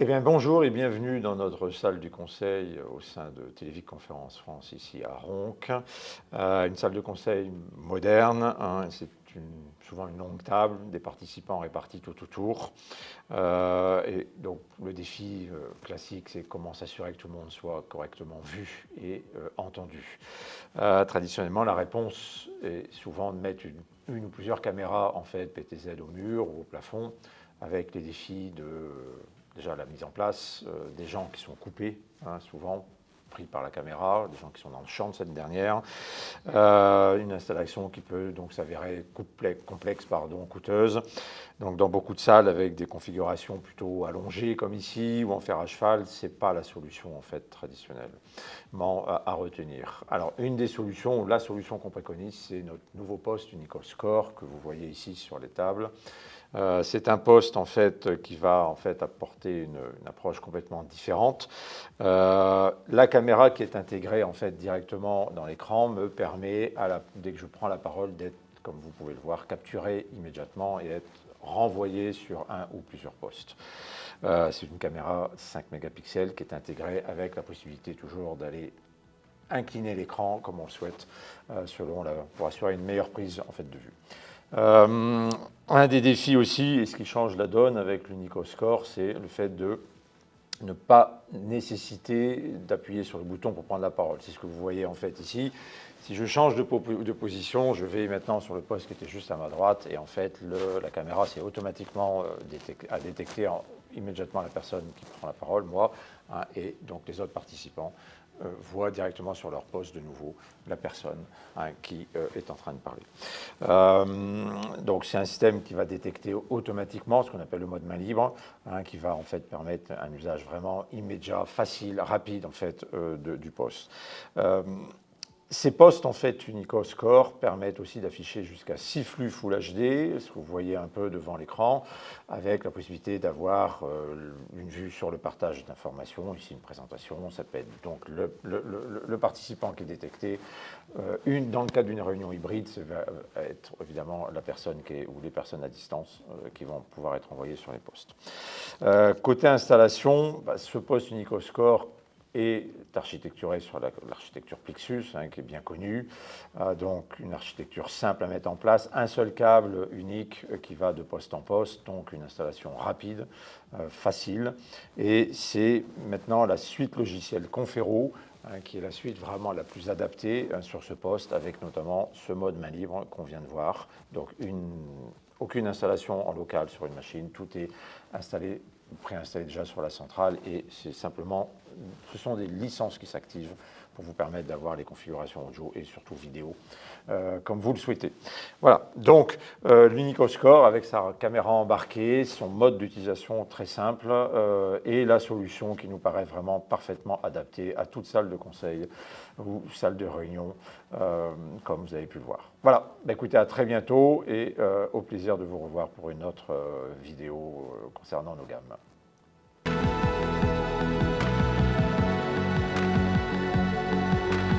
bien, bonjour et bienvenue dans notre salle du conseil au sein de Télévic Conférence France, ici à Ronc. Une salle de conseil moderne, hein, c'est souvent une longue table, des participants répartis tout autour. Et donc le défi classique, c'est comment s'assurer que tout le monde soit correctement vu et entendu. Traditionnellement, la réponse est souvent de mettre une ou plusieurs caméras en fait PTZ au mur ou au plafond, avec les défis de déjà la mise en place, des gens qui sont coupés, hein, souvent pris par la caméra, des gens qui sont dans le champ de cette dernière, une installation qui peut donc s'avérer complexe, coûteuse. Donc dans beaucoup de salles avec des configurations plutôt allongées comme ici ou en fer à cheval, c'est pas la solution en fait traditionnellement à retenir. Alors une des solutions, la solution qu'on préconise, c'est notre nouveau poste Unicol Score que vous voyez ici sur les tables. C'est un poste en fait qui va en fait apporter une approche complètement différente. La caméra qui est intégrée en fait directement dans l'écran me permet, dès que je prends la parole, d'être, comme vous pouvez le voir, capturé immédiatement et être renvoyé sur un ou plusieurs postes. C'est une caméra 5 mégapixels qui est intégrée avec la possibilité toujours d'aller incliner l'écran comme on le souhaite, pour assurer une meilleure prise en fait de vue. Un des défis aussi, et ce qui change la donne avec l'Unicoscore, c'est le fait de ne pas nécessiter d'appuyer sur le bouton pour prendre la parole. C'est ce que vous voyez en fait ici. Si je change de position, je vais maintenant sur le poste qui était juste à ma droite, et en fait la caméra s'est automatiquement détecté immédiatement la personne qui prend la parole, moi, hein, et donc les autres participants voient directement sur leur poste de nouveau la personne, hein, qui est en train de parler. Donc c'est un système qui va détecter automatiquement ce qu'on appelle le mode main libre, hein, qui va en fait permettre un usage vraiment immédiat, facile, rapide en fait du poste. Ces postes en fait Unicoscore permettent aussi d'afficher jusqu'à 6 flux Full HD, ce que vous voyez un peu devant l'écran, avec la possibilité d'avoir une vue sur le partage d'informations, ici une présentation, ça peut être donc le participant qui est détecté. Dans le cadre d'une réunion hybride, ça va être évidemment la personne ou les personnes à distance qui vont pouvoir être envoyées sur les postes. Côté installation, ce poste Unicoscore est architecturé sur l'architecture Plexus, hein, qui est bien connue. Donc une architecture simple à mettre en place, un seul câble unique qui va de poste en poste, donc une installation rapide, facile. Et c'est maintenant la suite logicielle Confero, hein, qui est la suite vraiment la plus adaptée sur ce poste, avec notamment ce mode main libre qu'on vient de voir. Donc aucune installation en local sur une machine, tout est installé, préinstallé déjà sur la centrale, et c'est simplement, ce sont des licences qui s'activent pour vous permettre d'avoir les configurations audio et surtout vidéo comme vous le souhaitez. Voilà, donc l'Unicoscore avec sa caméra embarquée, son mode d'utilisation très simple et la solution qui nous paraît vraiment parfaitement adaptée à toute salle de conseil ou salle de réunion, comme vous avez pu le voir. Voilà, écoutez, à très bientôt et au plaisir de vous revoir pour une autre vidéo concernant nos gammes.